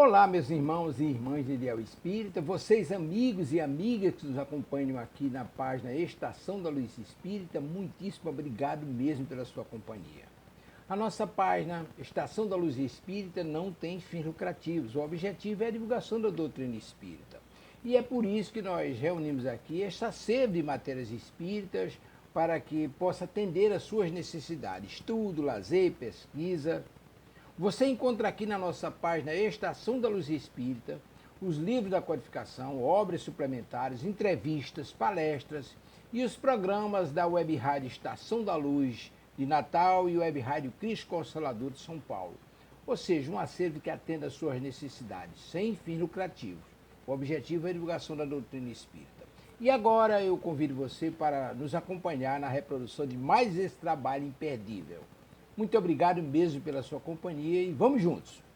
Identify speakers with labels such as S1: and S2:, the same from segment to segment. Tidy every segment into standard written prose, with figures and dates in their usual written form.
S1: Olá, meus irmãos e irmãs de Ideal Espírita, vocês amigos e amigas que nos acompanham aqui na página Estação da Luz Espírita, muitíssimo obrigado mesmo pela sua companhia. A nossa página Estação da Luz Espírita não tem fins lucrativos, o objetivo é a divulgação da doutrina espírita. E é por isso que nós reunimos aqui esta sede de matérias espíritas para que possa atender às suas necessidades, estudo, lazer, pesquisa. Você encontra aqui na nossa página Estação da Luz Espírita os livros da codificação, obras suplementares, entrevistas, palestras e os programas da Web Rádio Estação da Luz de Natal e Web Rádio Cristo Consolador de São Paulo. Ou seja, um acervo que atenda às suas necessidades, sem fins lucrativos. O objetivo é a divulgação da doutrina espírita. E agora eu convido você para nos acompanhar na reprodução de mais esse trabalho imperdível. Muito obrigado mesmo pela sua companhia e vamos juntos!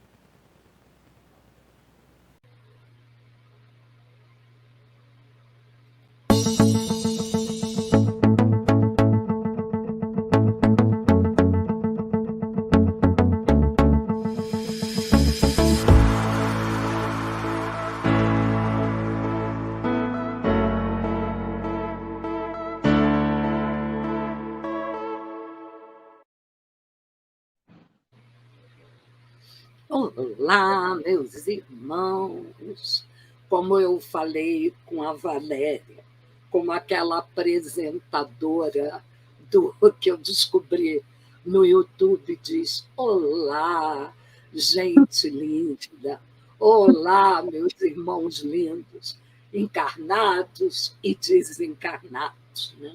S2: Olá, meus irmãos, como eu falei com a Valéria, como aquela apresentadora do que eu descobri no YouTube diz: olá, gente linda, olá, meus irmãos lindos, encarnados e desencarnados, né?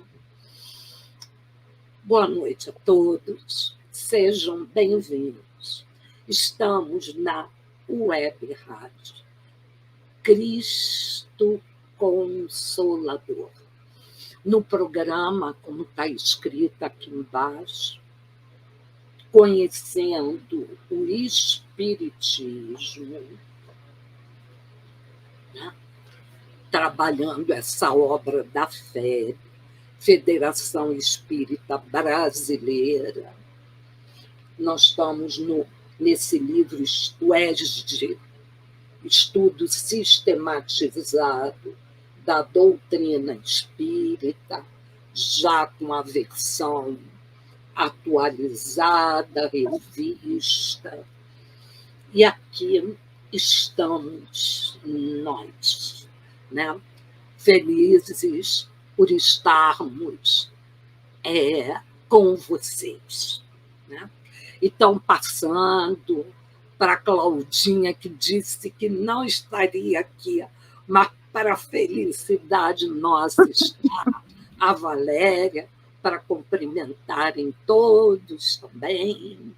S2: Boa noite a todos, sejam bem-vindos. Estamos na Web Rádio Cristo Consolador. No programa, como está escrito aqui embaixo, conhecendo o Espiritismo, né? Trabalhando essa obra da fé, Federação Espírita Brasileira. Nós estamos nesse livro ESD, Estudo Sistematizado da Doutrina Espírita, já com a versão atualizada, revista. E aqui estamos nós, né? Felizes por estarmos com vocês, né? E estão passando para a Claudinha, que disse que não estaria aqui, mas para a felicidade nossa está a Valéria, para cumprimentarem todos também.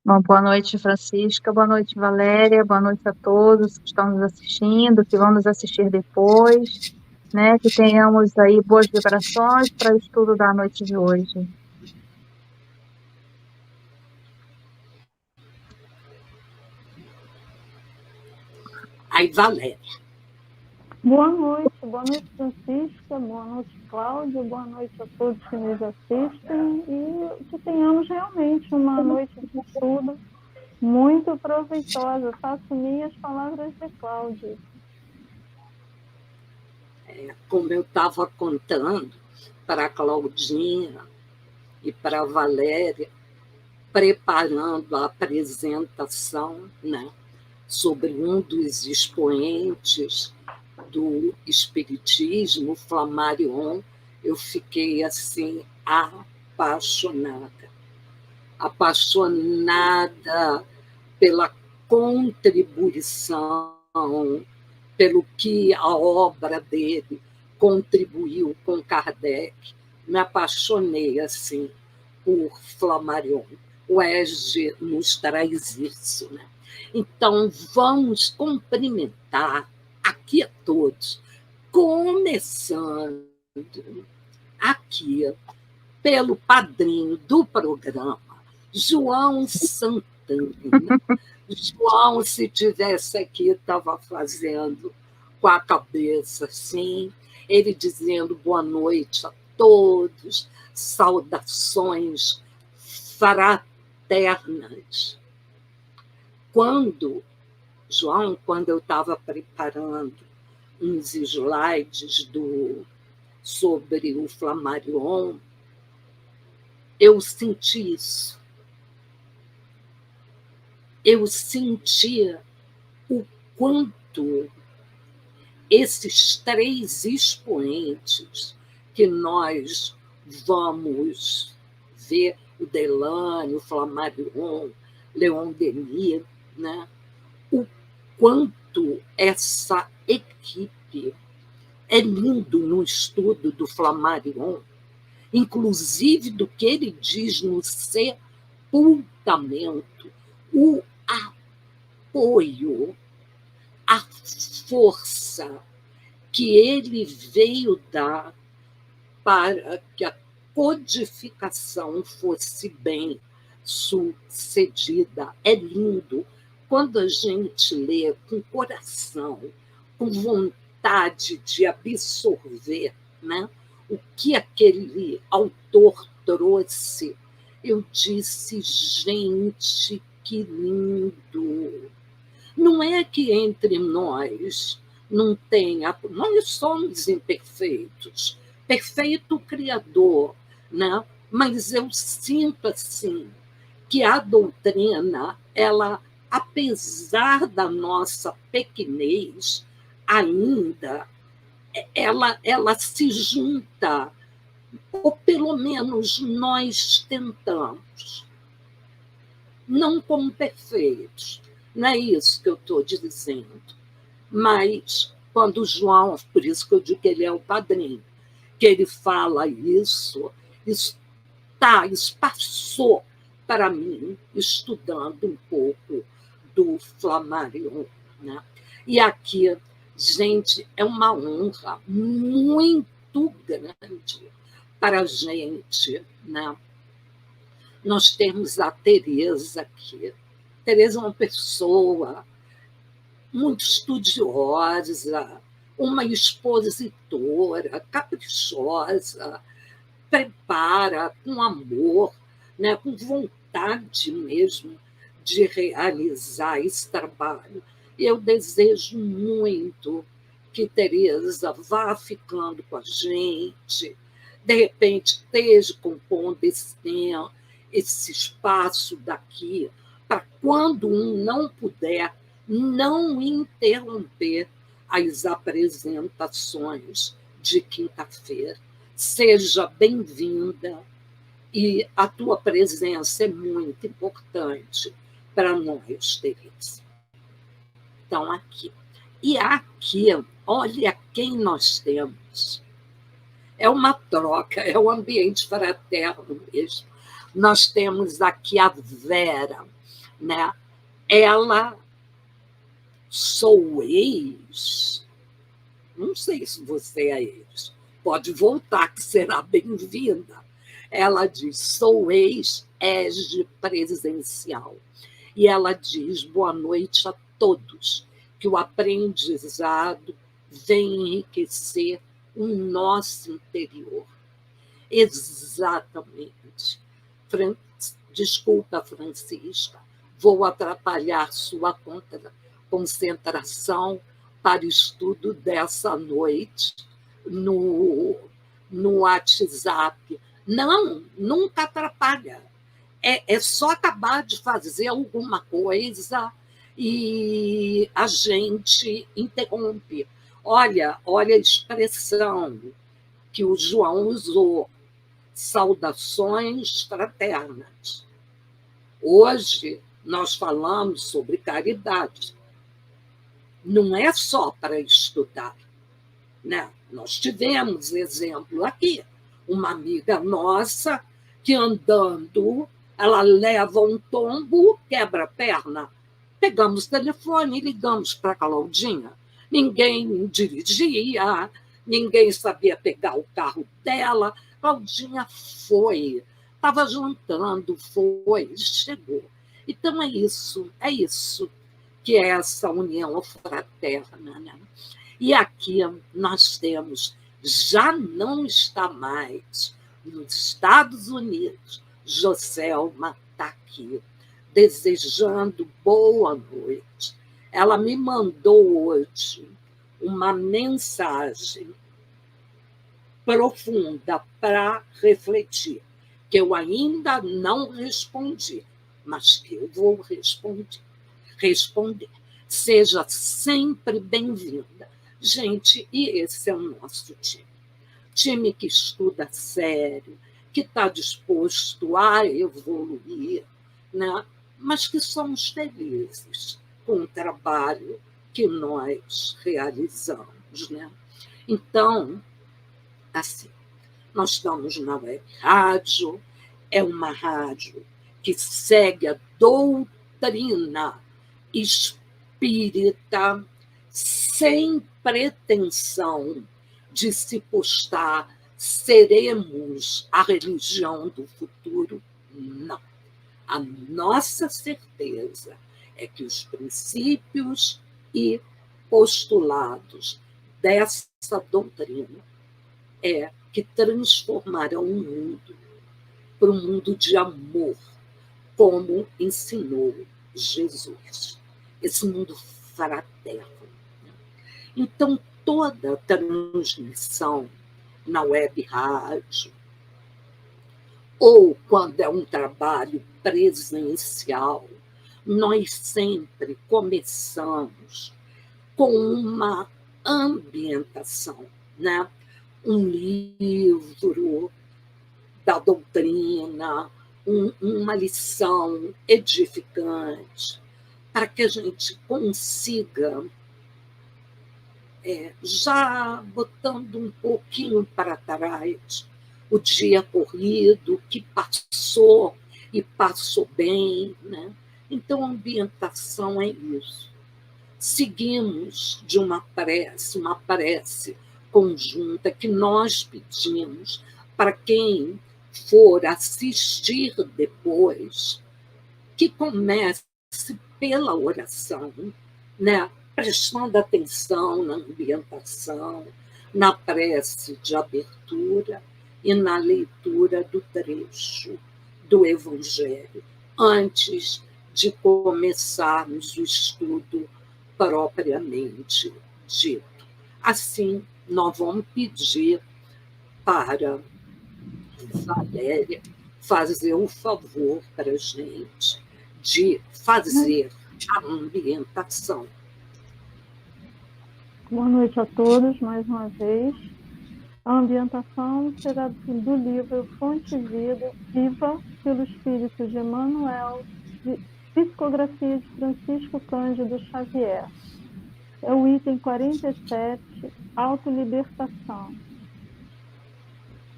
S3: Bom, boa noite, Francisca, boa noite, Valéria, boa noite a todos que estão nos assistindo, que vão nos assistir depois, né? Que tenhamos aí boas vibrações para o estudo da noite de hoje.
S2: Aí, Valéria.
S4: Boa noite, Francisca, boa noite, Cláudia, boa noite a todos que nos assistem e que tenhamos realmente uma noite de estudo muito proveitosa. Faço minhas palavras de Cláudia.
S2: Como eu estava contando para a Claudinha e para a Valéria, preparando a apresentação, né, sobre um dos expoentes do Espiritismo, Flammarion, eu fiquei assim apaixonada pela contribuição, pelo que a obra dele contribuiu com Kardec. Me apaixonei assim por Flammarion. O ESG nos traz isso, né? Então, vamos cumprimentar aqui a todos, começando aqui pelo padrinho do programa, João Santana. João, se tivesse aqui, estava fazendo com a cabeça assim, ele dizendo boa noite a todos, saudações fraternas. João, quando eu estava preparando uns slides sobre o Flammarion, eu senti isso. Eu sentia o quanto esses 3 expoentes que nós vamos ver, o Delane, o Flammarion, Leon Denis, né? O quanto essa equipe é lindo no estudo do Flammarion, inclusive do que ele diz no sepultamento, o apoio, a força que ele veio dar para que a codificação fosse bem sucedida. É lindo quando a gente lê com coração, com vontade de absorver, né, o que aquele autor trouxe. Eu disse, gente, que lindo! Não é que entre nós não tenha... Nós somos imperfeitos. Perfeito o Criador, né? Mas eu sinto assim que a doutrina, ela, apesar da nossa pequenez, ainda ela se junta, ou pelo menos nós tentamos, não como perfeitos, não é isso que eu estou dizendo, mas quando João, por isso que eu digo que ele é o padrinho, que ele fala isso passou para mim, estudando um pouco do Flammarion, né? E aqui, gente, é uma honra muito grande para a gente, né? Nós temos a Tereza aqui. Tereza é uma pessoa muito estudiosa, uma expositora, caprichosa, prepara com amor, né, com vontade mesmo de realizar esse trabalho. Eu desejo muito que Tereza vá ficando com a gente, de repente esteja compondo esse espaço daqui, para quando um não puder, não interromper as apresentações de quinta-feira. Seja bem-vinda, e a tua presença é muito importante para nós, Tereza. Então, aqui. E aqui, olha quem nós temos. É uma troca, é um ambiente fraterno mesmo. Nós temos aqui a Vera, né? Ela, sou ex, não sei se você é ex, pode voltar, que será bem-vinda. Ela diz, sou ex-ESG presencial. E ela diz, boa noite a todos, que o aprendizado vem enriquecer o nosso interior. Exatamente. Desculpa, Francisca, vou atrapalhar sua concentração para o estudo dessa noite no WhatsApp. Não, nunca atrapalha. É só acabar de fazer alguma coisa e a gente interrompe. Olha a expressão que o João usou, saudações fraternas. Hoje nós falamos sobre caridade. Não é só para estudar, né? Nós tivemos exemplo aqui, uma amiga nossa que andando, ela leva um tombo, quebra a perna. Pegamos o telefone e ligamos para a Claudinha. Ninguém dirigia, ninguém sabia pegar o carro dela. Claudinha foi, estava jantando, foi, chegou. Então é isso que é essa união fraterna, né? E aqui nós temos, já não está mais nos Estados Unidos, Joselma está aqui, desejando boa noite. Ela me mandou hoje uma mensagem profunda para refletir, que eu ainda não respondi, mas que eu vou responder. Seja sempre bem-vinda. Gente, e esse é o nosso time. Time que estuda sério, que está disposto a evoluir, né? Mas que somos felizes com o trabalho que nós realizamos, né? Então, assim, nós estamos na web rádio, é uma rádio que segue a doutrina espírita sem pretensão de se postar seremos a religião do futuro. Não. A nossa certeza é que os princípios e postulados dessa doutrina que transformarão o mundo para um mundo de amor, como ensinou Jesus. Esse mundo fraterno. Então, toda transmissão na web rádio, ou quando é um trabalho presencial, nós sempre começamos com uma ambientação, né? Um livro da doutrina, uma lição edificante, para que a gente consiga, já botando um pouquinho para trás, o dia corrido, que passou e passou bem, né? Então, a ambientação é isso. Seguimos de uma prece conjunta que nós pedimos para quem for assistir depois, que comece pela oração, né? Prestando atenção na ambientação, na prece de abertura e na leitura do trecho do Evangelho, antes de começarmos o estudo propriamente dito. Assim, nós vamos pedir para Valéria fazer o favor para a gente de fazer a ambientação.
S4: Boa noite a todos, mais uma vez. A ambientação será do livro Fonte Viva, pelo Espírito de Emmanuel, de Psicografia de Francisco Cândido Xavier. É o item 47, Autolibertação.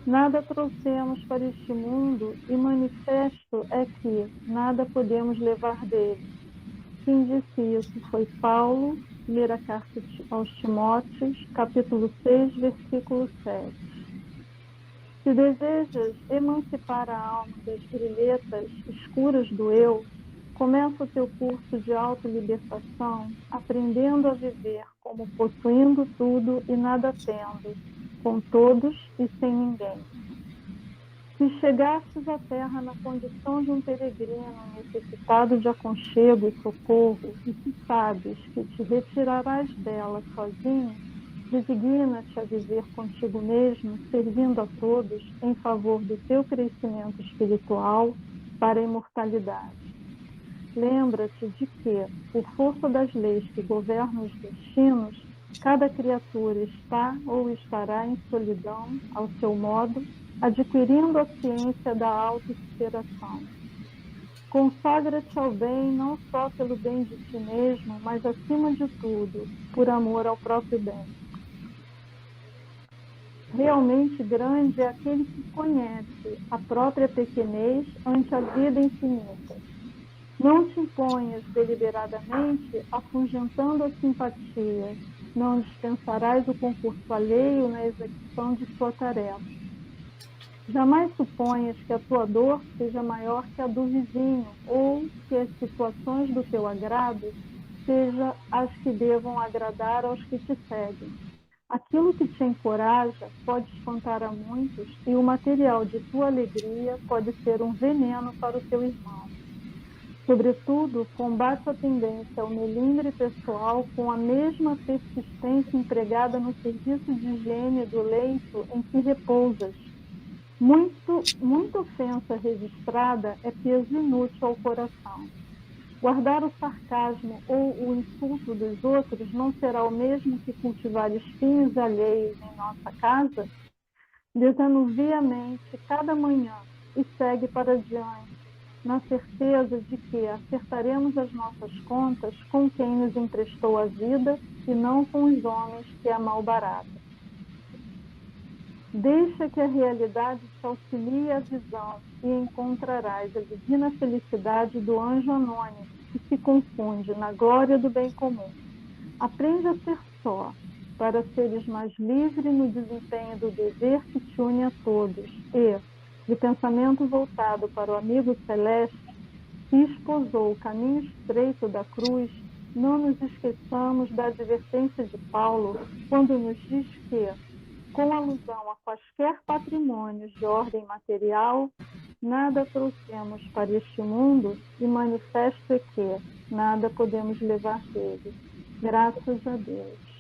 S4: Nada trouxemos para este mundo e manifesto é que nada podemos levar dele. Quem disse isso foi Paulo, primeira carta aos Timóteos, capítulo 6, versículo 7. Se desejas emancipar a alma das grilhetas escuras do eu, começa o teu curso de autolibertação aprendendo a viver como possuindo tudo e nada tendo, com todos e sem ninguém. Se chegastes à terra na condição de um peregrino necessitado de aconchego e socorro, e se sabes que te retirarás dela sozinho, designa-te a viver contigo mesmo, servindo a todos em favor do teu crescimento espiritual para a imortalidade. Lembra-te de que, por força das leis que governam os destinos, cada criatura está ou estará em solidão, ao seu modo, adquirindo a ciência da autossuperação. Consagra-te ao bem não só pelo bem de ti mesmo, mas, acima de tudo, por amor ao próprio bem. Realmente grande é aquele que conhece a própria pequenez ante a vida infinita. Não te imponhas deliberadamente afugentando a simpatia, não dispensarás o concurso alheio na execução de sua tarefa. Jamais suponhas que a tua dor seja maior que a do vizinho, ou que as situações do teu agrado sejam as que devam agradar aos que te seguem. Aquilo que te encoraja pode espantar a muitos, e o material de tua alegria pode ser um veneno para o teu irmão. Sobretudo, combate a tendência ao melindre pessoal com a mesma persistência empregada no serviço de higiene do leito em que repousas. Muita ofensa registrada é peso inútil ao coração. Guardar o sarcasmo ou o insulto dos outros não será o mesmo que cultivar espinhos alheios em nossa casa? Desanuviamente cada manhã e segue para diante, na certeza de que acertaremos as nossas contas com quem nos emprestou a vida e não com os homens que a malbaratam. Deixa que a realidade te auxilie a visão e encontrarás a divina felicidade do anjo anônimo que se confunde na glória do bem comum. Aprende a ser só, para seres mais livre no desempenho do dever que te une a todos e, de pensamento voltado para o amigo celeste, que esposou o caminho estreito da cruz, não nos esqueçamos da advertência de Paulo quando nos diz que, com alusão a quaisquer patrimônios de ordem material, nada trouxemos para este mundo e manifesto é que nada podemos levar dele. Graças a Deus.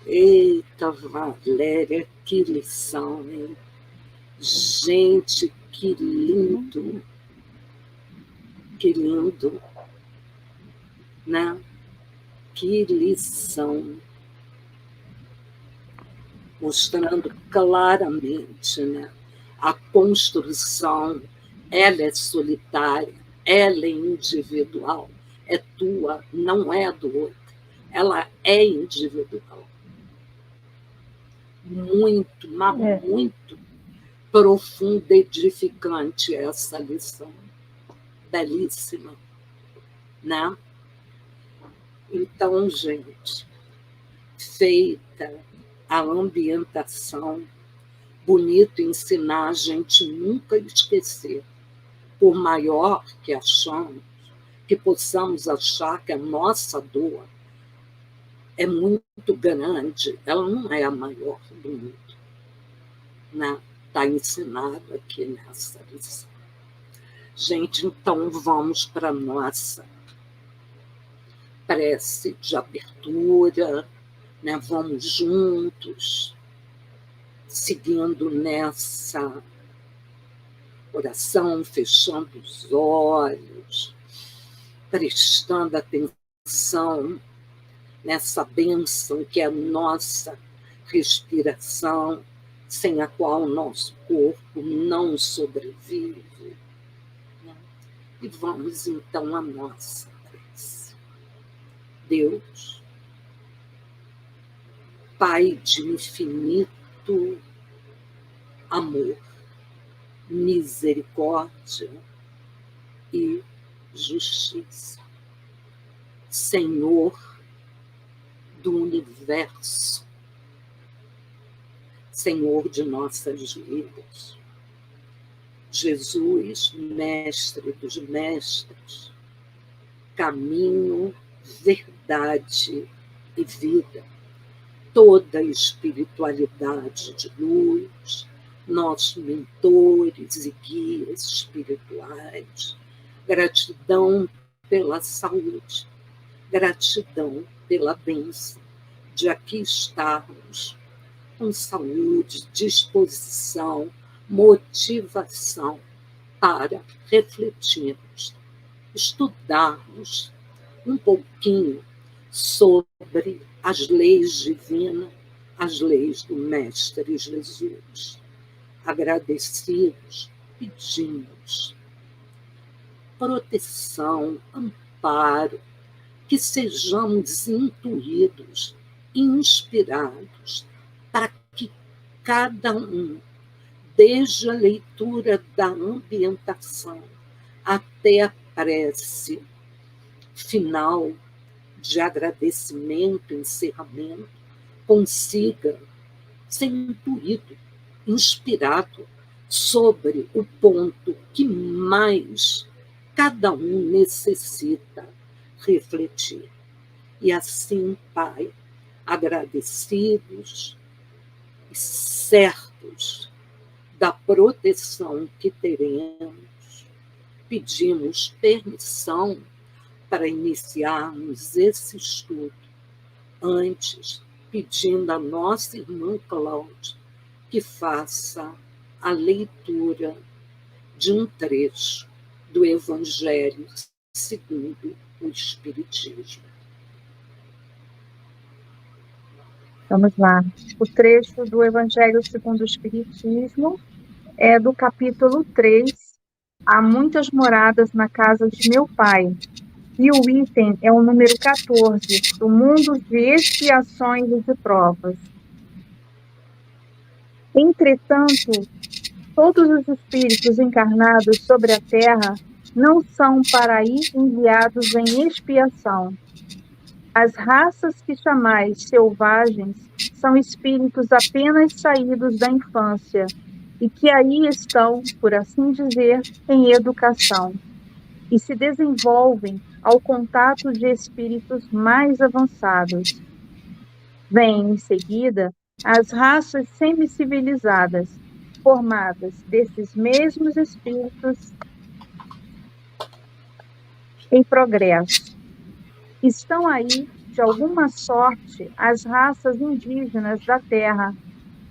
S2: Eita, Valéria, que lição, hein? Gente, que lindo, né? Que lição, mostrando claramente, né? A construção, ela é solitária, ela é individual, é tua, não é do outro, ela é individual. Muito, mas muito profunda, edificante essa lição, belíssima, né? Então, gente, feita a ambientação, bonito ensinar a gente nunca esquecer, por maior que achamos, que possamos achar que a nossa dor é muito grande, ela não é a maior do mundo, né? Está ensinado aqui nessa lição. Gente, então vamos para a nossa prece de abertura, né? Vamos juntos, seguindo nessa oração, fechando os olhos, prestando atenção nessa bênção que é a nossa respiração, sem a qual o nosso corpo não sobrevive. Né? E vamos então à nossa prece. Deus, Pai de infinito amor, misericórdia e justiça, Senhor do universo, Senhor de nossas vidas, Jesus, mestre dos mestres, caminho, verdade e vida, toda a espiritualidade de luz, nossos mentores e guias espirituais, gratidão pela saúde, gratidão pela bênção de aqui estarmos com saúde, disposição, motivação para refletirmos, estudarmos um pouquinho sobre as leis divinas, as leis do Mestre Jesus. Agradecidos, pedimos proteção, amparo, que sejamos intuídos, inspirados, para que cada um, desde a leitura da ambientação até a prece final de agradecimento, encerramento, consiga ser intuído, inspirado sobre o ponto que mais cada um necessita refletir. E assim, Pai, agradecidos e certos da proteção que teremos, pedimos permissão para iniciarmos esse estudo. Antes, pedindo à nossa irmã Cláudia que faça a leitura de um trecho do Evangelho segundo o Espiritismo.
S3: Vamos lá. O trecho do Evangelho segundo o Espiritismo é do capítulo 3, Há muitas moradas na casa de meu Pai. E o item é o número 14, do mundo de expiações e de provas. Entretanto, todos os espíritos encarnados sobre a terra não são para aí enviados em expiação. As raças que chamais selvagens são espíritos apenas saídos da infância e que aí estão, por assim dizer, em educação e se desenvolvem ao contato de espíritos mais avançados. Vêm, em seguida, as raças semicivilizadas, formadas desses mesmos espíritos em progresso. Estão aí, de alguma sorte, as raças indígenas da Terra,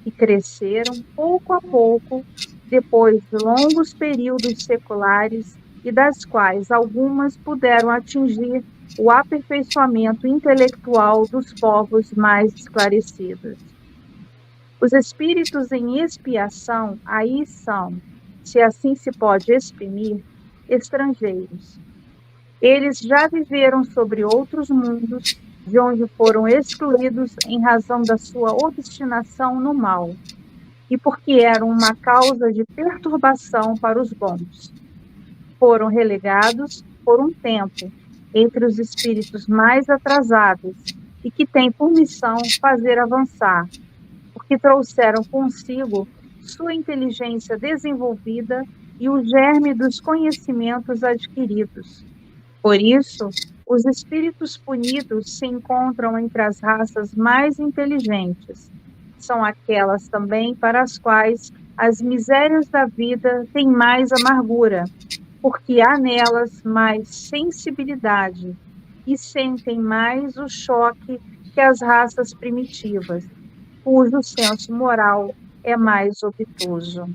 S3: que cresceram pouco a pouco, depois de longos períodos seculares, e das quais algumas puderam atingir o aperfeiçoamento intelectual dos povos mais esclarecidos. Os espíritos em expiação aí são, se assim se pode exprimir, estrangeiros. Eles já viveram sobre outros mundos, de onde foram excluídos em razão da sua obstinação no mal, e porque eram uma causa de perturbação para os bons. Foram relegados, por um tempo, entre os espíritos mais atrasados, e que têm por missão fazer avançar, porque trouxeram consigo sua inteligência desenvolvida e o germe dos conhecimentos adquiridos. Por isso, os espíritos punidos se encontram entre as raças mais inteligentes. São aquelas também para as quais as misérias da vida têm mais amargura, porque há nelas mais sensibilidade e sentem mais o choque que as raças primitivas, cujo senso moral é mais obtuso.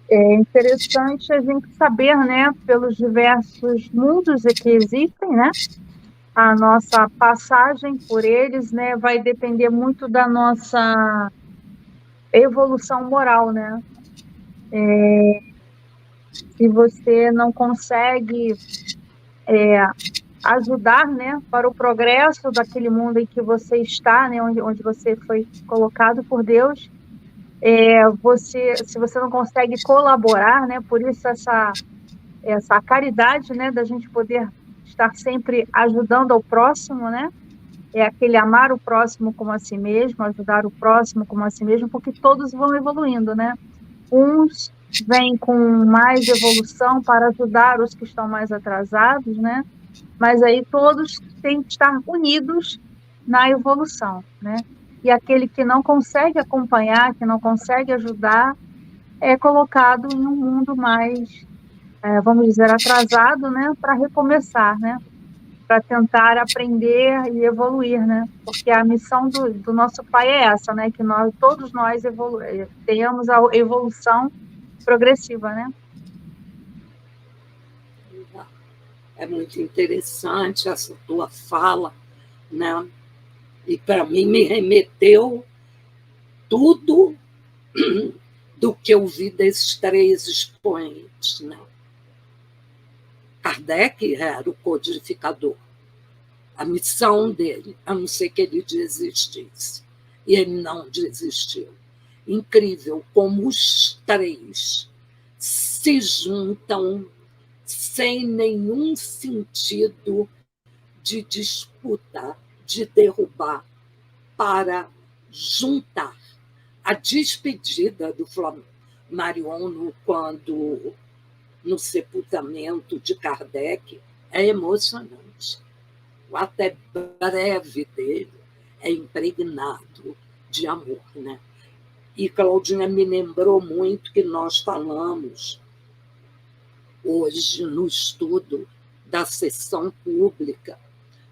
S3: É interessante a gente saber, né, pelos diversos mundos que existem, né, a nossa passagem por eles, né, vai depender muito da nossa evolução moral, né. Se você não consegue ajudar, né, para o progresso daquele mundo em que você está, né, onde você foi colocado por Deus, se você não consegue colaborar, né, por isso essa caridade, né, da gente poder estar sempre ajudando ao próximo, né, é aquele amar o próximo como a si mesmo, ajudar o próximo como a si mesmo, porque todos vão evoluindo, né, uns vêm com mais evolução para ajudar os que estão mais atrasados, né, mas aí todos têm que estar unidos na evolução, né, e aquele que não consegue acompanhar, que não consegue ajudar, é colocado em um mundo mais, vamos dizer, atrasado, né, para recomeçar, né, para tentar aprender e evoluir, né, porque a missão do nosso Pai é essa, né, que todos nós tenhamos a evolução progressiva, né.
S2: É muito interessante essa tua fala, né? E para mim me remeteu tudo do que eu vi desses três expoentes, né? Kardec era o codificador. A missão dele, a não ser que ele desistisse. E ele não desistiu. Incrível como os três se juntam sem nenhum sentido de disputa, de derrubar, para juntar. A despedida do Flammarion, quando no sepultamento de Kardec, é emocionante. O até breve dele é impregnado de amor, né? E Claudinha me lembrou muito que nós falamos hoje no estudo da sessão pública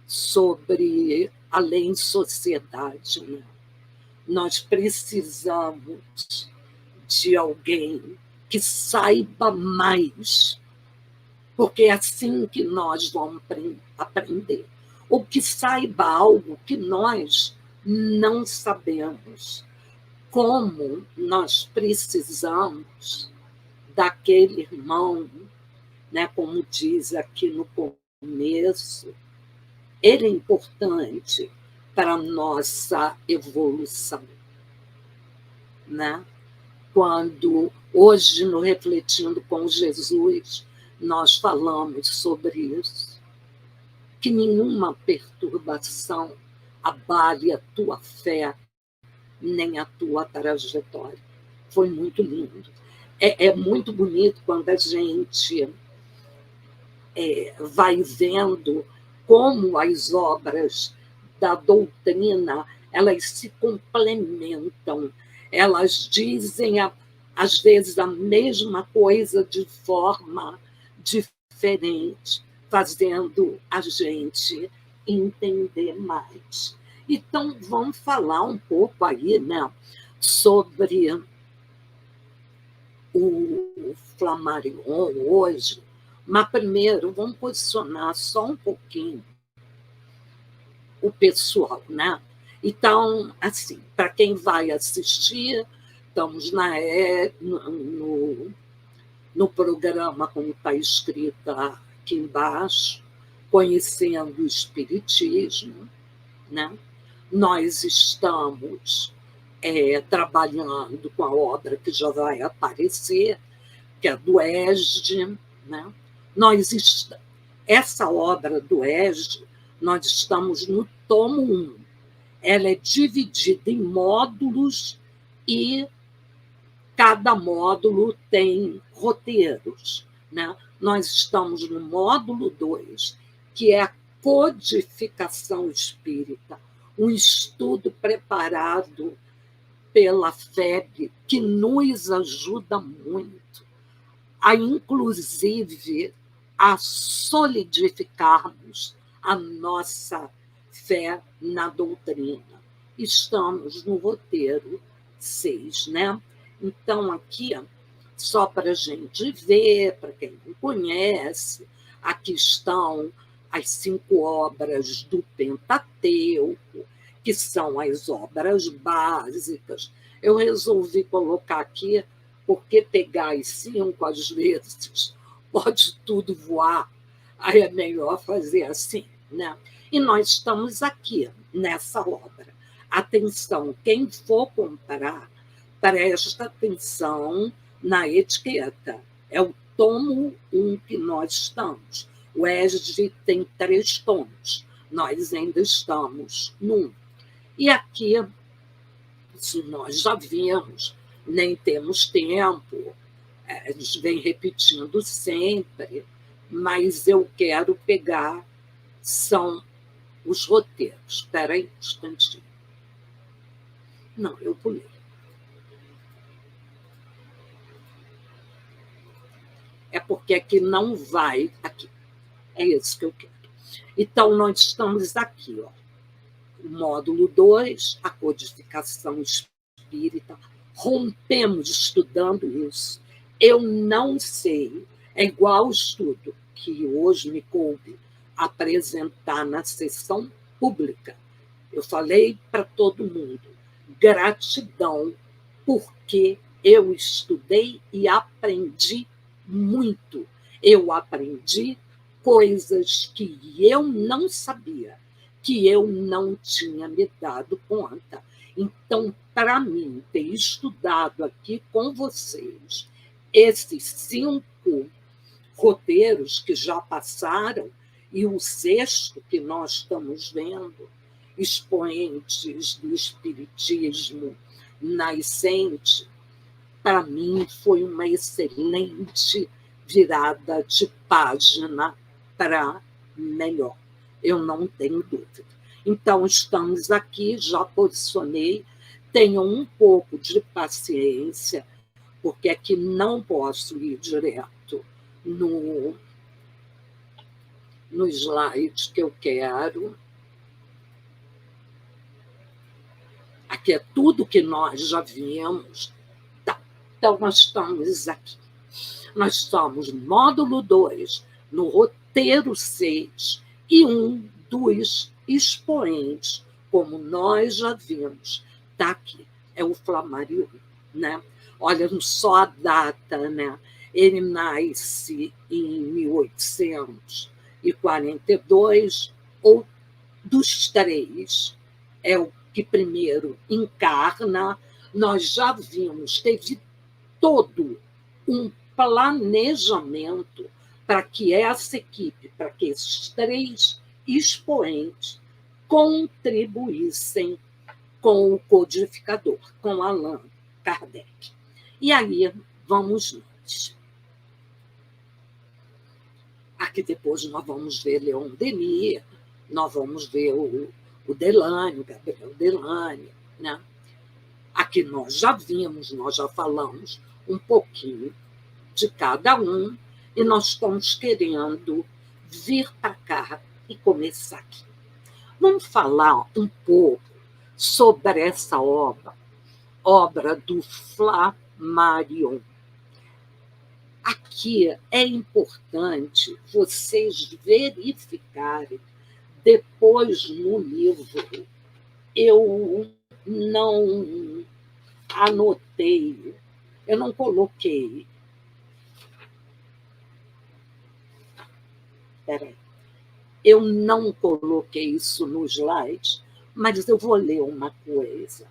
S2: sobre a lei em sociedade, né? Nós precisamos de alguém que saiba mais, porque é assim que nós vamos aprender, ou que saiba algo que nós não sabemos. Como nós precisamos daquele irmão, né, como diz aqui no começo, ele é importante para a nossa evolução, né? Quando, hoje, no Refletindo com Jesus, nós falamos sobre isso, que nenhuma perturbação abale a tua fé, nem a tua trajetória. Foi muito lindo. É muito bonito quando a gente vai vendo como as obras da doutrina elas se complementam, elas dizem, às vezes, a mesma coisa de forma diferente, fazendo a gente entender mais. Então, vamos falar um pouco aí, né, sobre o Flammarion hoje, mas primeiro vamos posicionar só um pouquinho o pessoal, né? Então, assim, para quem vai assistir, estamos no programa, como está escrito aqui embaixo, Conhecendo o Espiritismo, né? Nós estamos trabalhando com a obra que já vai aparecer, que é do ESD, né? Essa obra do ESD, nós estamos no tomo 1. Ela é dividida em módulos e cada módulo tem roteiros, né? Nós estamos no módulo 2, que é a codificação espírita, um estudo preparado pela FEB, que nos ajuda muito a, inclusive, a solidificarmos a nossa fé na doutrina. Estamos no roteiro 6, né? Então, aqui, só para a gente ver, para quem não conhece, aqui estão as 5 obras do Pentateuco, que são as obras básicas. Eu resolvi colocar aqui, porque pegar as 5, às vezes, pode tudo voar, aí é melhor fazer assim, né? E nós estamos aqui, nessa obra. Atenção, quem for comprar, presta atenção na etiqueta. É o tomo 1 que nós estamos. O ESD tem 3 tomos. Nós ainda estamos no 1. E aqui, se nós já vimos, nem temos tempo, a gente vem repetindo sempre, mas eu quero pegar, são os roteiros. Espera aí um instantinho. Não, eu pulei. É porque aqui não vai, aqui. É isso que eu quero. Então, nós estamos aqui, ó. O módulo 2, a codificação espírita. Rompemos estudando isso. Eu não sei, é igual ao estudo que hoje me coube apresentar na sessão pública. Eu falei para todo mundo, gratidão, porque eu estudei e aprendi muito. Eu aprendi coisas que eu não sabia, que eu não tinha me dado conta. Então, para mim, ter estudado aqui com vocês esses 5 roteiros que já passaram e o 6º que nós estamos vendo, expoentes do espiritismo nascente, para mim foi uma excelente virada de página para melhor. Eu não tenho dúvida. Então, estamos aqui, já posicionei, tenham um pouco de paciência, porque aqui não posso ir direto no slide que eu quero. Aqui é tudo que nós já vimos. Tá. Então, nós estamos aqui. Nós estamos no módulo 2, no roteiro 6, e um dos expoentes, como nós já vimos, está aqui, é o Flammarion, né? Olha só a data, né? Ele nasce em 1842, ou dos três, é o que primeiro encarna. Nós já vimos, teve todo um planejamento para que essa equipe, para que esses três expoentes contribuíssem com o codificador, com Allan Kardec. E aí vamos nós. Aqui depois nós vamos ver Leon Denis, nós vamos ver o Delany, o Gabriel Delany, né? Aqui nós já vimos, nós já falamos um pouquinho de cada um, e nós estamos querendo vir para cá e começar aqui. Vamos falar um pouco sobre essa obra do Flammarion. Aqui é importante vocês verificarem, depois no livro, eu não anotei, eu não coloquei. Peraí. Eu não coloquei isso no slide, mas eu vou ler uma coisa.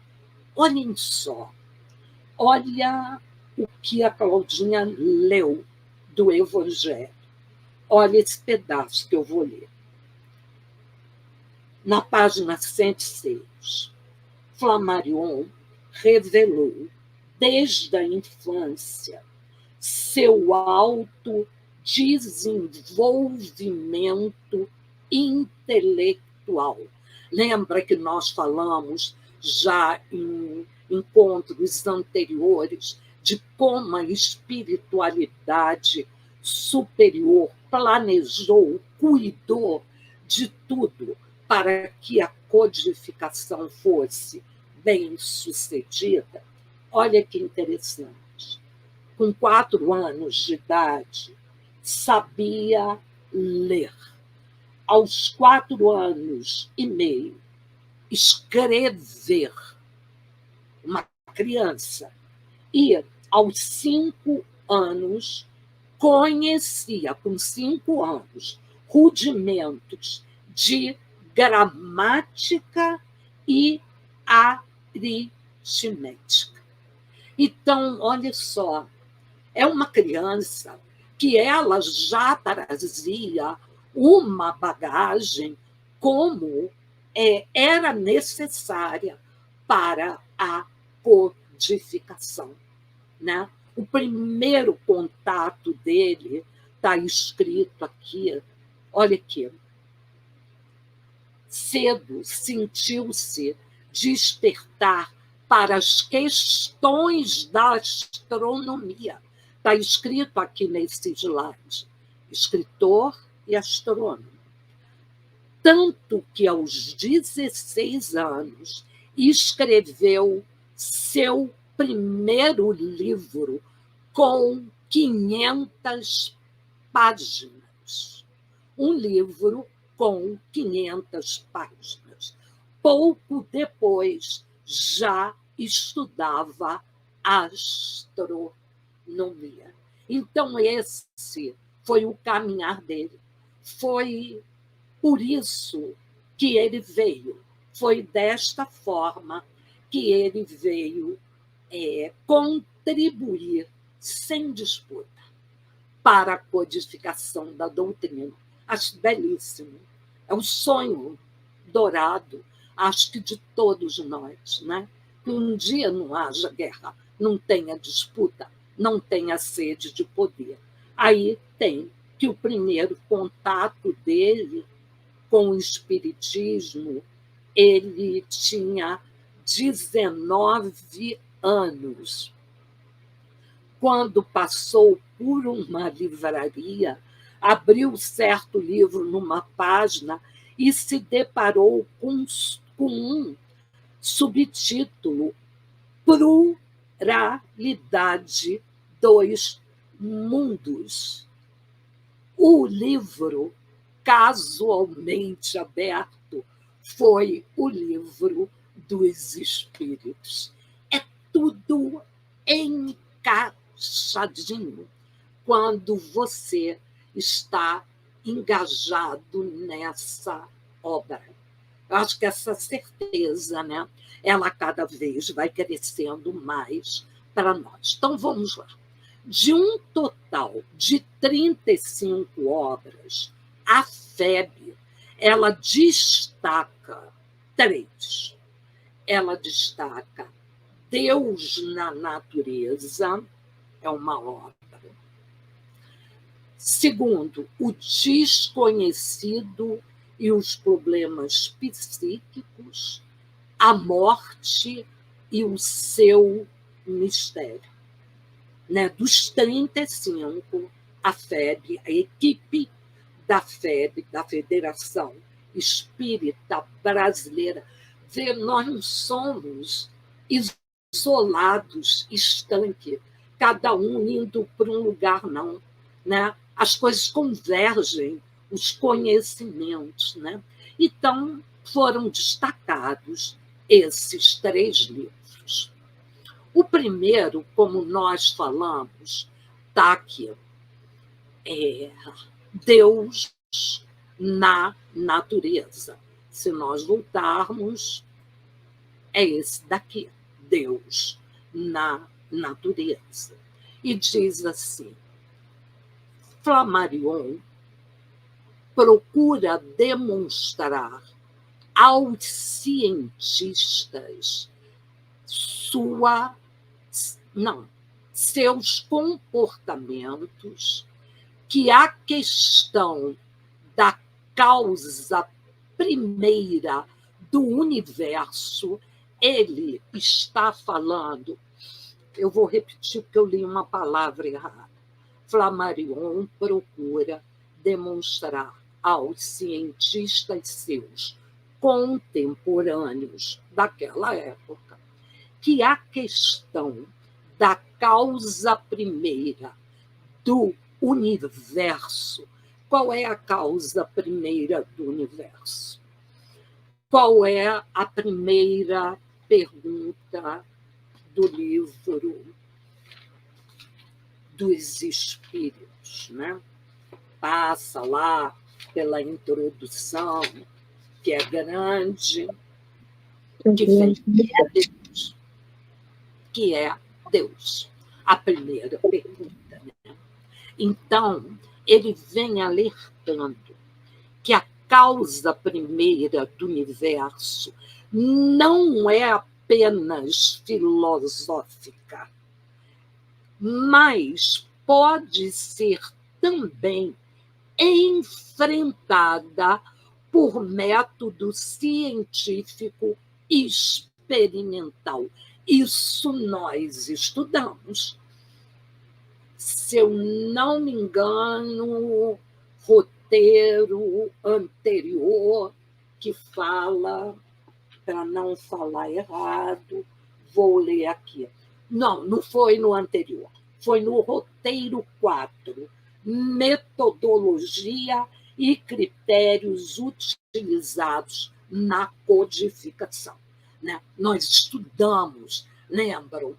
S2: Olhem só. Olha o que a Claudinha leu do Evangelho. Olha esse pedaço que eu vou ler. Na página 106, Flammarion revelou, desde a infância, seu autodesenvolvimento intelectual. Lembra que nós falamos já em encontros anteriores de como a espiritualidade superior planejou, cuidou de tudo para que a codificação fosse bem-sucedida? Olha que interessante. Com 4 anos de idade, sabia ler. Aos 4 anos e meio, escrever. Uma criança. E aos 5 anos, conhecia, com 5 anos, rudimentos de gramática e aritmética. Então, olha só, é uma criança que ela já trazia uma bagagem como era necessária para a codificação, né? O primeiro contato dele está escrito aqui, olha aqui. Cedo sentiu-se despertar para as questões da astronomia. Está escrito aqui nesse slide. Escritor e astrônomo. Tanto que, aos 16 anos, escreveu seu primeiro livro com 500 páginas. Um livro com 500 páginas. Pouco depois, já estudava astronomia. Então, esse foi o caminhar dele. Foi por isso que ele veio. Foi desta forma que ele veio contribuir, sem disputa, para a codificação da doutrina. Acho belíssimo. É um sonho dourado, acho que de todos nós, né? Que um dia não haja guerra, não tenha disputa, não tenha sede de poder. Aí tem que o primeiro contato dele com o espiritismo, ele tinha 19 anos. Quando passou por uma livraria, abriu certo livro numa página e se deparou com um subtítulo: Pluralidade dos Mundos. O livro, casualmente aberto, foi o livro dos espíritos. É tudo encaixadinho quando você está engajado nessa obra. Eu acho que essa certeza, né, ela cada vez vai crescendo mais para nós. Então, vamos lá. De um total de 35 obras, a FEB, ela destaca 3. Ela destaca Deus na Natureza, é uma obra. Segundo, o desconhecido e os problemas psíquicos, a morte e o seu mistério. Né? Dos 35, a FEB, a equipe da FEB, da Federação Espírita Brasileira, vê, nós não somos isolados, estanques, cada um indo para um lugar, não. Né? As coisas convergem, os conhecimentos. Né? Então, foram destacados esses 3 livros. O primeiro, como nós falamos, está aqui. Deus na Natureza. Se nós voltarmos, é esse daqui, Deus na Natureza. E diz assim: Flammarion procura demonstrar aos cientistas seus comportamentos, que a questão da causa primeira do universo, ele está falando, eu vou repetir porque eu li uma palavra errada. Flammarion procura demonstrar aos cientistas seus contemporâneos daquela época que a questão da causa primeira do universo. Qual é a causa primeira do universo? Qual é a primeira pergunta do livro dos Espíritos? Né? Passa lá pela introdução, que é grande, que vem Deus. Que é Deus, a primeira pergunta. Né? Então, ele vem alertando que a causa primeira do universo não é apenas filosófica, mas pode ser também enfrentada por método científico e experimental. Isso nós estudamos. Se eu não me engano, roteiro anterior que fala, para não falar errado, vou ler aqui. Não foi no anterior, foi no roteiro 4, metodologia e critérios utilizados na codificação. Né? Nós estudamos, lembram,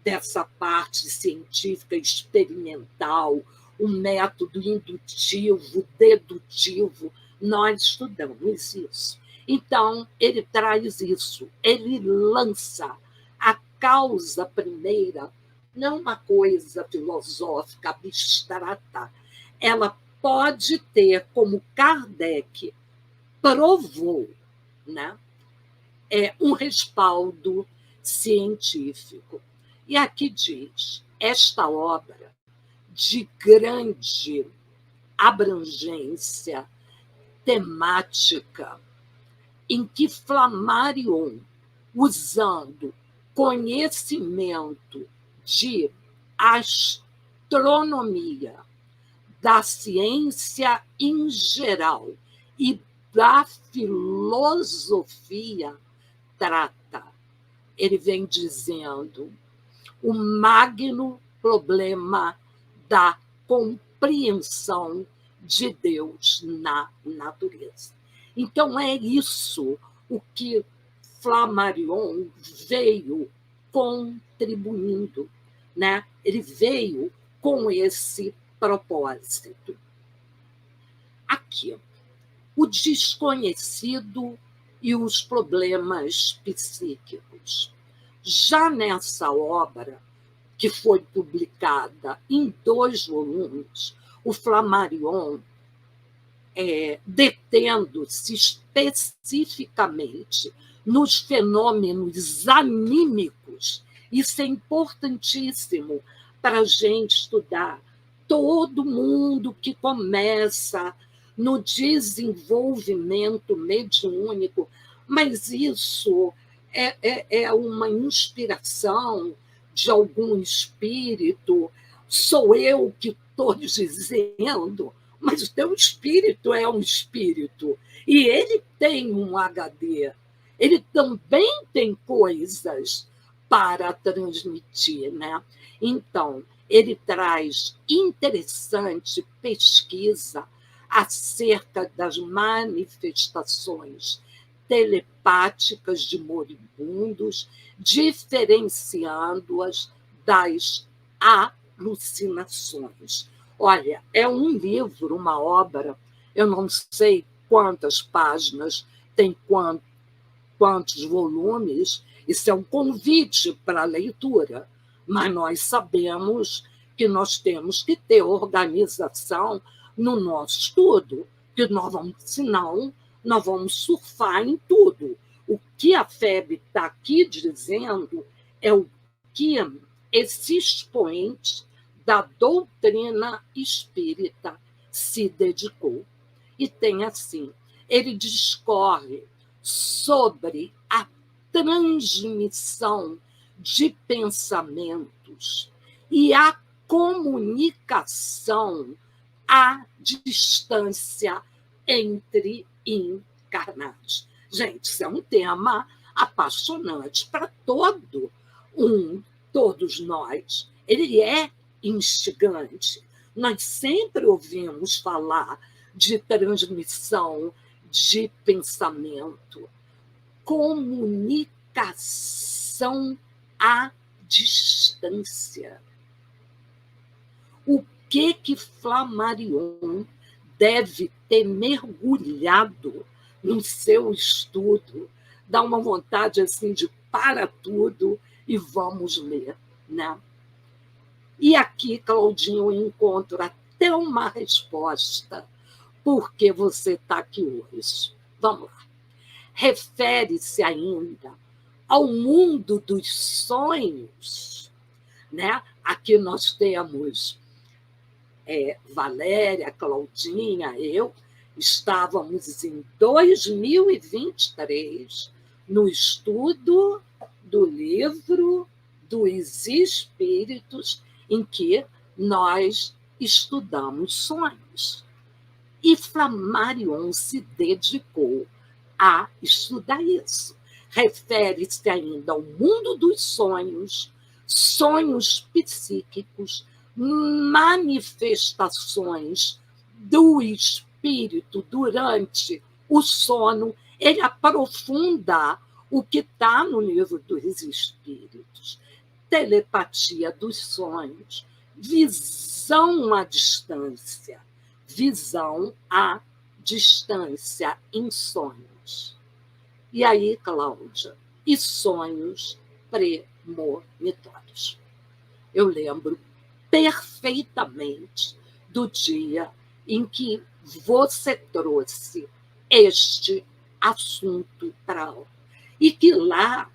S2: dessa parte científica experimental, o método indutivo, dedutivo, nós estudamos isso. Então, ele traz isso, ele lança a causa primeira, não uma coisa filosófica, abstrata, ela pode ter, como Kardec provou, né? Um respaldo científico. E aqui diz, esta obra de grande abrangência temática em que Flammarion, usando conhecimento de astronomia, da ciência em geral e da filosofia, trata, ele vem dizendo, o magno problema da compreensão de Deus na natureza. Então, é isso o que Flammarion veio contribuindo, né? Ele veio com esse propósito. Aqui, o desconhecido e os problemas psíquicos. Já nessa obra, que foi publicada em 2 volumes, o Flammarion, detendo-se especificamente nos fenômenos anímicos, isso é importantíssimo para a gente estudar. Todo mundo que começa no desenvolvimento mediúnico, mas isso é uma inspiração de algum espírito, sou eu que estou dizendo, mas o teu espírito é um espírito, e ele tem um HD, ele também tem coisas para transmitir, né? Então, ele traz interessante pesquisa acerca das manifestações telepáticas de moribundos, diferenciando-as das alucinações. Olha, é um livro, uma obra, eu não sei quantas páginas, tem quantos volumes, isso é um convite para a leitura, mas nós sabemos que nós temos que ter organização no nosso estudo, que senão nós vamos surfar em tudo. O que a FEB está aqui dizendo é o que esse expoente da doutrina espírita se dedicou. E tem assim, ele discorre sobre a transmissão de pensamentos e a comunicação à distância entre encarnados. Gente, isso é um tema apaixonante para todos nós. Ele é instigante. Nós sempre ouvimos falar de transmissão de pensamento, comunicação à distância. O que Flammarion deve ter mergulhado no seu estudo? Dá uma vontade assim de para tudo e vamos ler, né? E aqui, Claudinho, eu encontro até uma resposta por que você está aqui hoje. Vamos lá. Refere-se ainda ao mundo dos sonhos, né? Aqui nós temos Valéria, Claudinha, eu, estávamos em 2023 no estudo do livro dos Espíritos, em que nós estudamos sonhos. E Flammarion se dedicou a estudar isso. Refere-se ainda ao mundo dos sonhos, sonhos psíquicos, manifestações do espírito durante o sono. Ele aprofunda o que está no livro dos Espíritos. Telepatia dos sonhos, visão à distância em sonhos. E aí, Cláudia, e sonhos premonitórios. Eu lembro perfeitamente do dia em que você trouxe este assunto para aula. E que lá,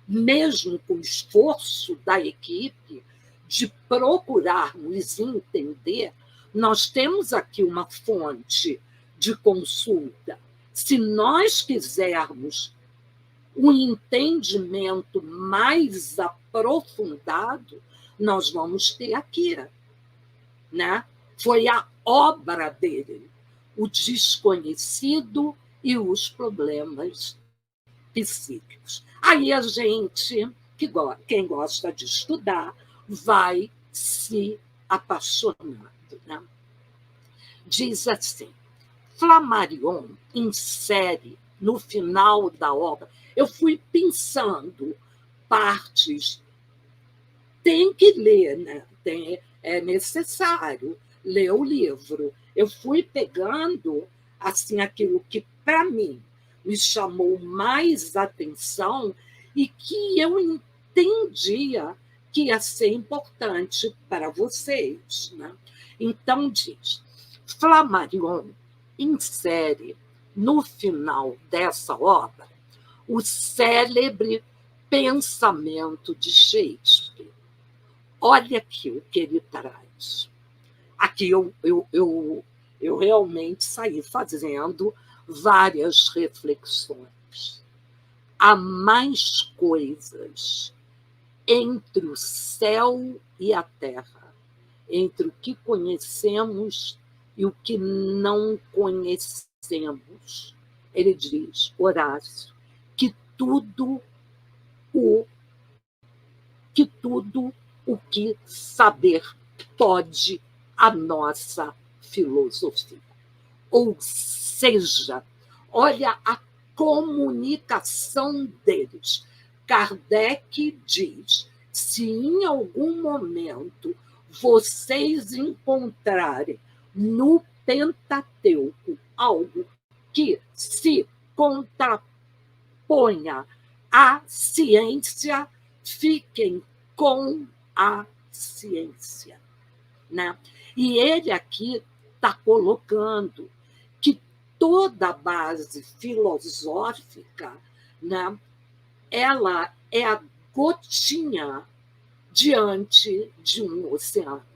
S2: mesmo com o esforço da equipe de procurarmos entender, nós temos aqui uma fonte de consulta. Se nós quisermos um entendimento mais aprofundado, nós vamos ter aqui, né? Foi a obra dele, o desconhecido e os problemas psíquicos. Aí a gente, quem gosta de estudar, vai se apaixonando, né? Diz assim, Flammarion insere no final da obra, eu fui pensando partes, tem que ler, né? É necessário ler o livro. Eu fui pegando assim, aquilo que, para mim, me chamou mais atenção e que eu entendia que ia ser importante para vocês, né? Então, diz, Flammarion insere no final dessa obra o célebre pensamento de Shakespeare. Olha aqui o que ele traz. Aqui eu realmente saí fazendo várias reflexões. Há mais coisas entre o céu e a terra, entre o que conhecemos e o que não conhecemos. Ele diz, Horácio, que tudo o que saber pode a nossa filosofia. Ou seja, olha a comunicação deles. Kardec diz, se em algum momento vocês encontrarem no Pentateuco algo que se contraponha à ciência, fiquem com a ciência, né? E ele aqui está colocando que toda a base filosófica, né, ela é a gotinha diante de um oceano.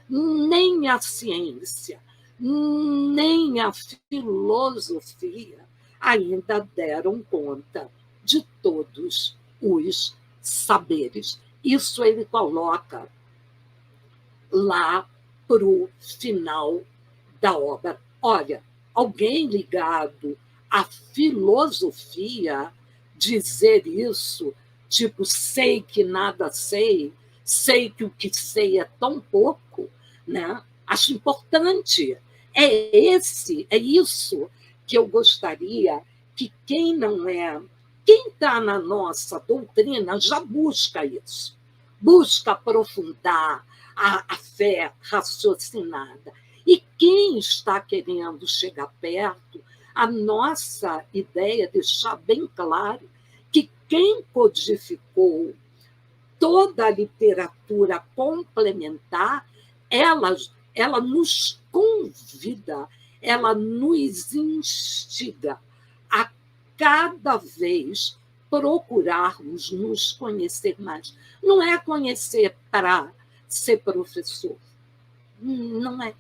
S2: Nem a ciência, nem a filosofia ainda deram conta de todos os saberes. Isso ele coloca lá para o final da obra. Olha, alguém ligado à filosofia dizer isso, tipo, sei que nada sei, sei que o que sei é tão pouco, né? Acho importante. É isso que eu gostaria que quem está na nossa doutrina já busca isso, busca aprofundar a fé raciocinada. E quem está querendo chegar perto, a nossa ideia é deixar bem claro que quem codificou toda a literatura complementar, ela nos convida, ela nos instiga a cada vez procurarmos nos conhecer mais. Não é conhecer para ser professor, não é.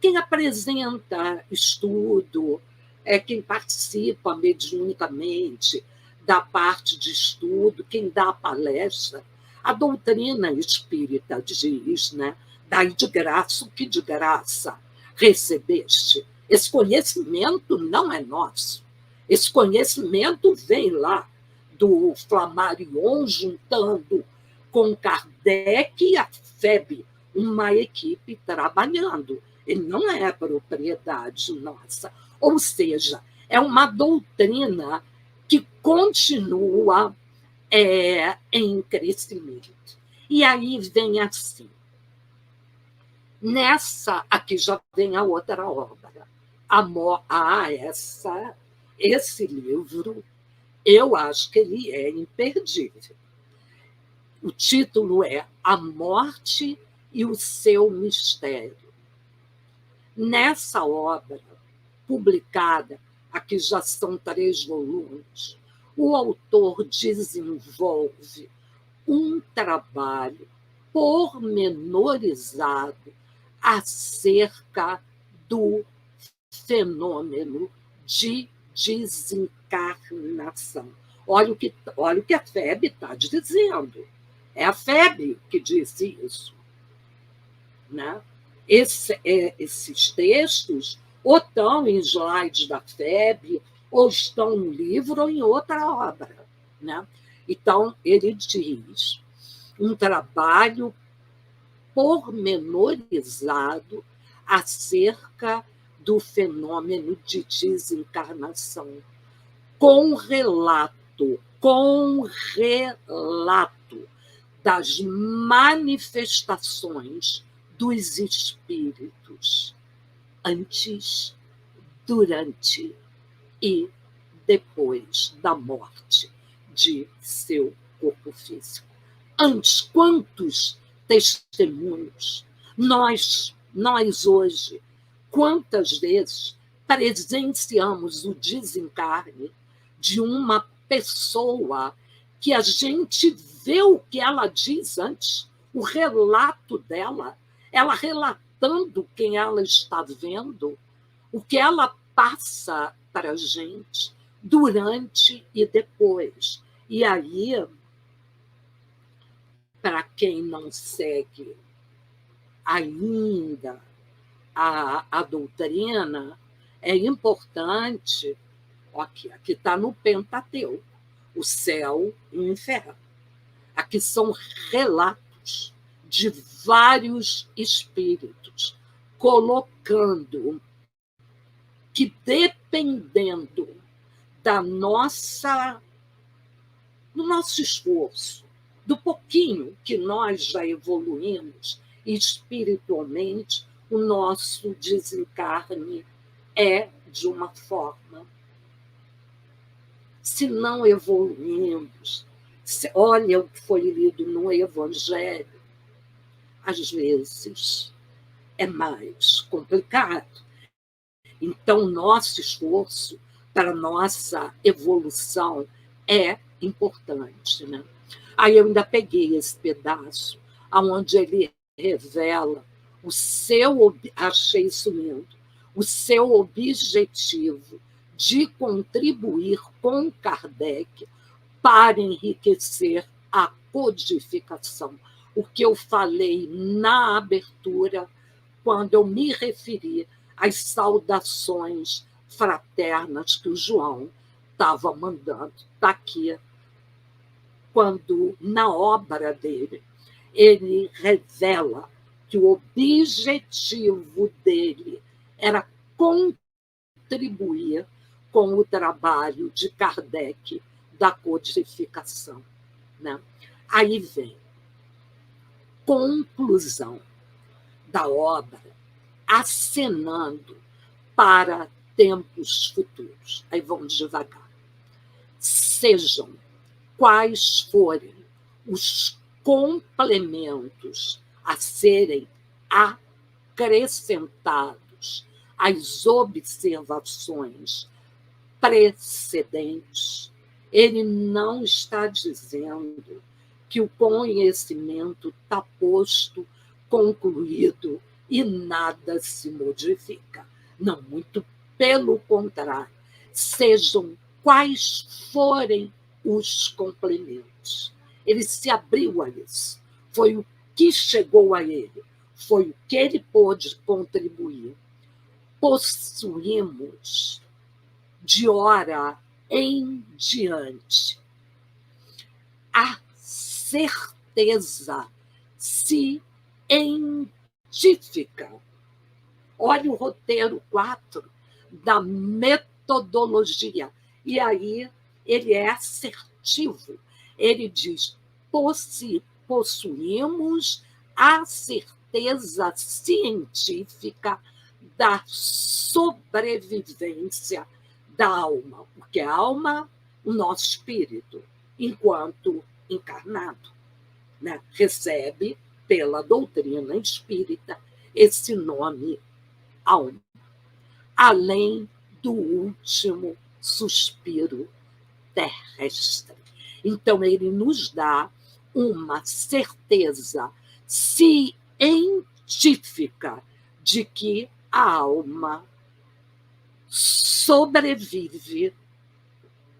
S2: Quem apresenta estudo, é quem participa mediunicamente da parte de estudo, quem dá a palestra. A doutrina espírita diz, né? Dai de graça o que de graça recebeste. Esse conhecimento não é nosso. Esse conhecimento vem lá do Flammarion, juntando com Kardec e a FEB, uma equipe trabalhando. Ele não é propriedade nossa. Ou seja, é uma doutrina que continua em crescimento. E aí vem assim. Nessa, aqui já vem a outra obra. Esse livro, eu acho que ele é imperdível. O título é A Morte e o Seu Mistério. Nessa obra, publicada, aqui já são 3 volumes, o autor desenvolve um trabalho pormenorizado acerca do fenômeno de desencarnação. Olha o que a FEB está dizendo. É a FEB que disse isso. Né? Esses textos ou estão em slides da FEB, ou estão no livro ou em outra obra. Né? Então, ele diz um trabalho pormenorizado acerca do fenômeno de desencarnação, com relato das manifestações dos espíritos antes, durante e depois da morte de seu corpo físico. Antes, quantos testemunhos nós hoje, quantas vezes presenciamos o desencarne de uma pessoa que a gente vê o que ela diz antes, o relato dela, ela relatando quem ela está vendo, o que ela passa para a gente durante e depois. E aí, para quem não segue ainda a doutrina, é importante, aqui está no Pentateuco, o céu e o inferno. Aqui são relatos de vários espíritos, colocando que, dependendo do nosso esforço, do pouquinho que nós já evoluímos espiritualmente, o nosso desencarne é de uma forma. Se não evoluímos, olha o que foi lido no Evangelho, às vezes é mais complicado. Então, nosso esforço para nossa evolução é importante. Né? Aí eu ainda peguei esse pedaço, onde ele revela o seu, achei isso lindo, o seu objetivo de contribuir com Kardec para enriquecer a codificação. O que eu falei na abertura, quando eu me referi às saudações fraternas que o João estava mandando. Está aqui, quando, na obra dele, ele revela que o objetivo dele era contribuir com o trabalho de Kardec da codificação. Né? Aí vem conclusão da obra, acenando para tempos futuros. Aí vamos devagar. Sejam quais forem os complementos a serem acrescentados às observações precedentes, ele não está dizendo que o conhecimento está posto, concluído e nada se modifica. Não, muito pelo contrário. Sejam quais forem os complementos. Ele se abriu a isso. Foi o que chegou a ele. Foi o que ele pôde contribuir. Possuímos, de hora em diante, a certeza científica. Olha o roteiro 4 da metodologia. E aí ele é assertivo. Ele diz: possuímos a certeza científica da sobrevivência da alma, porque a alma, o nosso espírito, enquanto encarnado, né, recebe, pela doutrina espírita, esse nome alma, além do último suspiro terrestre. Então, ele nos dá uma certeza científica científica de que a alma sobrevive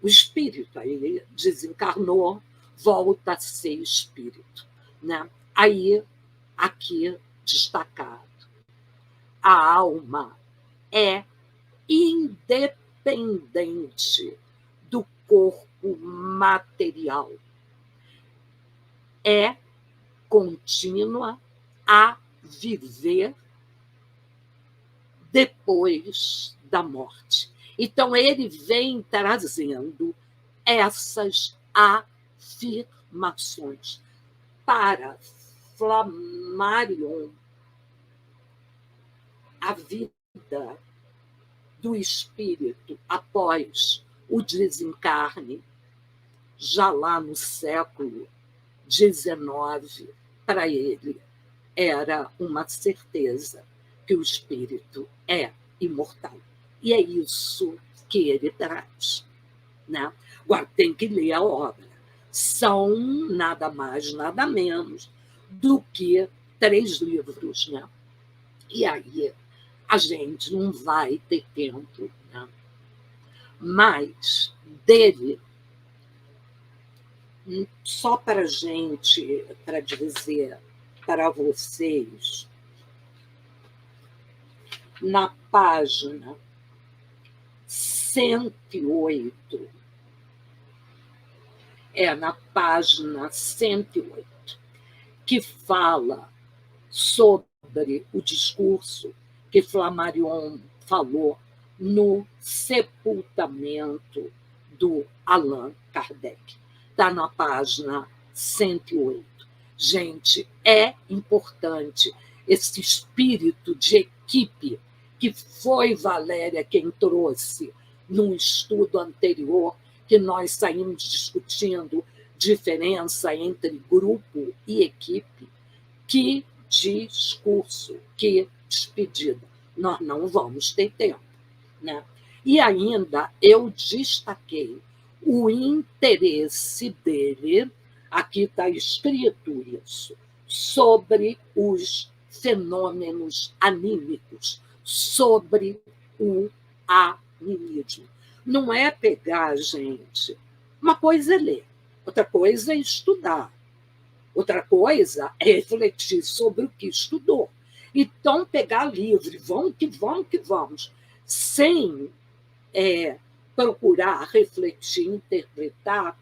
S2: o espírito. Aí ele desencarnou, volta a ser espírito, né? Aí, aqui destacado, a alma é independente do corpo material, é contínua a viver depois da morte. Então, ele vem trazendo essas afirmações para Flammarion. A vida do espírito após o desencarne, já lá no século XIX, para ele era uma certeza que o espírito é imortal. E é isso que ele traz, né? Agora, tem que ler a obra. São nada mais, nada menos do que 3 livros, né? E aí a gente não vai ter tempo, né? Mas dele, só para gente, para dizer para vocês, na página 108, na página 108, que fala sobre o discurso que Flammarion falou no sepultamento do Allan Kardec. Está na página 108. Gente, é importante esse espírito de equipe que foi Valéria quem trouxe num estudo anterior, que nós saímos discutindo diferença entre grupo e equipe. Que discurso, que despedida. Nós não vamos ter tempo, né? E ainda eu destaquei o interesse dele, aqui está escrito isso, sobre os fenômenos anímicos, sobre o animismo. Não é pegar, gente, uma coisa é ler, outra coisa é estudar, outra coisa é refletir sobre o que estudou. Então, pegar livro, vamos que vamos, sem procurar refletir, interpretar,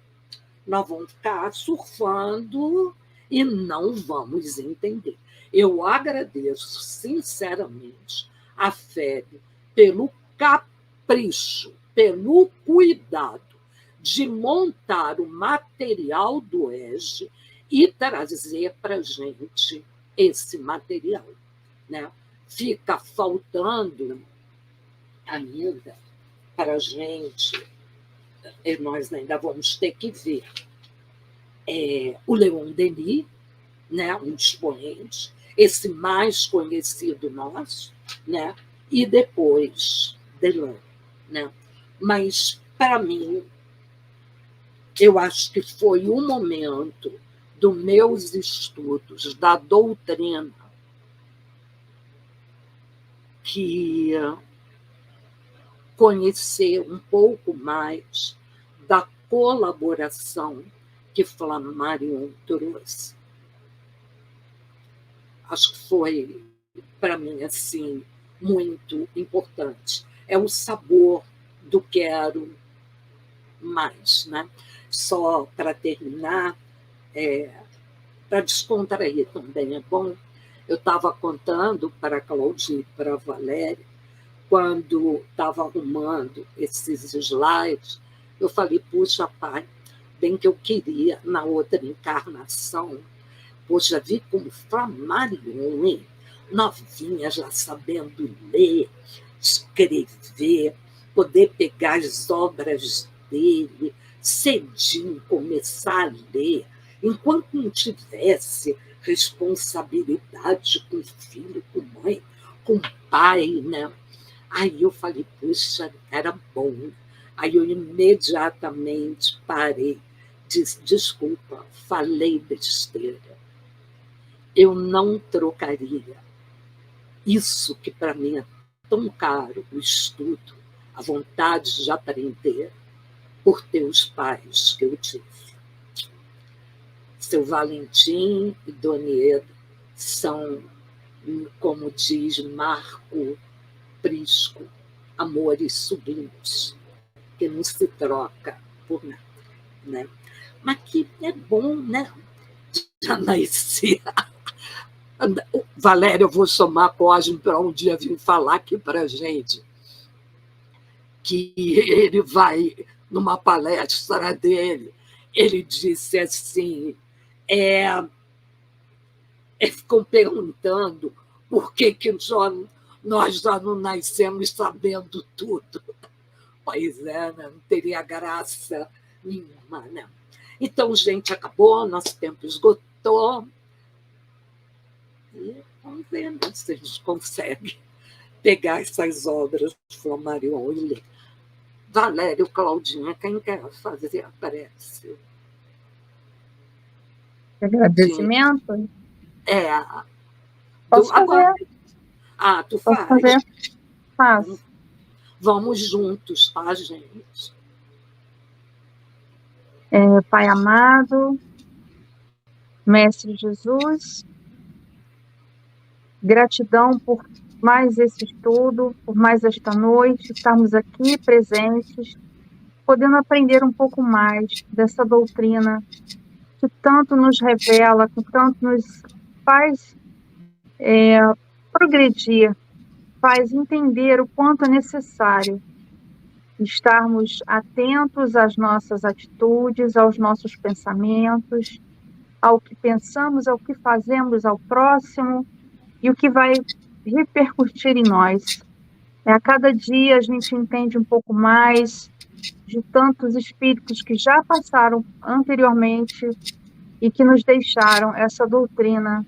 S2: nós vamos ficar surfando e não vamos entender. Eu agradeço, sinceramente, a Febe pelo capricho, pelo cuidado de montar o material do EJE e trazer para a gente esse material, né? Fica faltando ainda para a gente, e nós ainda vamos ter que ver, o Leon Denis, né? Um expoente, esse mais conhecido nosso, né? E depois Deleuze, né? Mas, para mim, eu acho que foi um momento dos meus estudos da doutrina que conhecer um pouco mais da colaboração que Flammarion trouxe. Acho que foi, para mim, assim, muito importante. É o sabor do quero mais, né? Só para terminar, para descontrair também é bom, eu estava contando para a Claudine e para a Valéria, quando estava arrumando esses slides, eu falei, puxa, pai, bem que eu queria, na outra encarnação, poxa, vi como Flammarion, hein? Novinha, já sabendo ler, escrever, poder pegar as obras dele, cedinho começar a ler, enquanto não tivesse responsabilidade com filho, com mãe, com pai, né? Aí eu falei, puxa, era bom. Aí eu imediatamente parei, disse, desculpa, falei besteira. Eu não trocaria isso que para mim é tão caro, o estudo, a vontade de aprender por teus pais que eu tive. Seu Valentim e Donieda são, como diz Marco Prisco, amores sublimes, que não se troca por nada, né? Mas que é bom, né? Já nasci. Valéria, eu vou chamar Cosme para um dia vir falar aqui para a gente, que ele vai, numa palestra dele, ele disse assim, ficam perguntando por que nós já não nascemos sabendo tudo. Pois é, né? Não teria graça nenhuma, né? Então, gente, acabou, nosso tempo esgotou. E vamos ver, né, se a gente consegue pegar essas obras de Flammarion e ler. Valério, Claudinha, quem quer fazer a prece?
S3: Agradecimento?
S2: Posso
S3: fazer.
S2: Tu
S3: Posso
S2: faz?
S3: fazer? Faço.
S2: Vamos juntos, tá, gente?
S3: Pai amado, Mestre Jesus, gratidão por mais esse estudo, por mais esta noite, estarmos aqui presentes, podendo aprender um pouco mais dessa doutrina que tanto nos revela, que tanto nos faz progredir, faz entender o quanto é necessário estarmos atentos às nossas atitudes, aos nossos pensamentos, ao que pensamos, ao que fazemos ao próximo e o que vai repercutir em nós. A cada dia a gente entende um pouco mais de tantos espíritos que já passaram anteriormente e que nos deixaram essa doutrina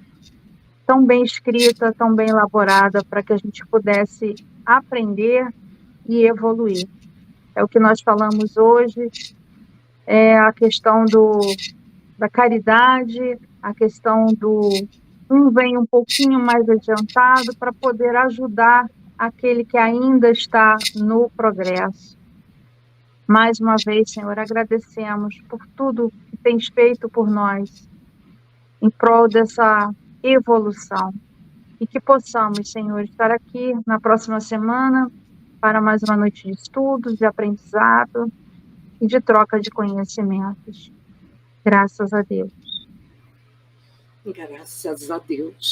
S3: tão bem escrita, tão bem elaborada, para que a gente pudesse aprender e evoluir. É o que nós falamos hoje, a questão da caridade, a questão do um vem um pouquinho mais adiantado para poder ajudar aquele que ainda está no progresso. Mais uma vez, Senhor, agradecemos por tudo que tens feito por nós, em prol dessa evolução. E que possamos, Senhor, estar aqui na próxima semana para mais uma noite de estudos, de aprendizado e de troca de conhecimentos. Graças a Deus.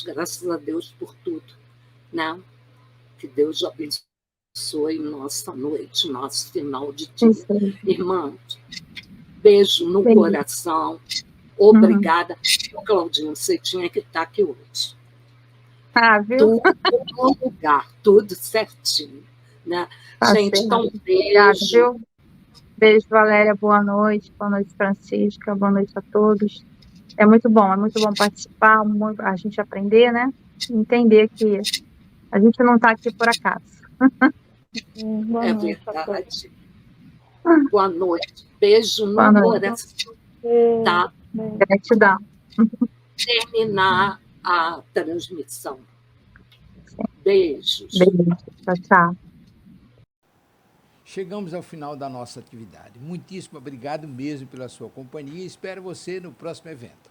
S2: Graças a Deus por tudo, né? Que Deus abençoe nossa noite, nosso final de dia. Irmãos, beijo no coração, obrigada. Claudinho, você tinha que estar aqui hoje.
S3: Viu?
S2: Tudo no lugar, tudo certinho, né? Gente,
S3: certo.
S2: Então beijo.
S3: Beijo, Valéria, boa noite, Francisca, boa noite a todos. É muito bom participar, a gente aprender, né? Entender que a gente não está aqui por acaso.
S2: É verdade. Boa noite. Beijo no coração. Tá?
S3: Gratidão.
S2: Terminar a transmissão. Beijos.
S3: Beijo. Tchau.
S1: Chegamos ao final da nossa atividade. Muitíssimo obrigado mesmo pela sua companhia e espero você no próximo evento.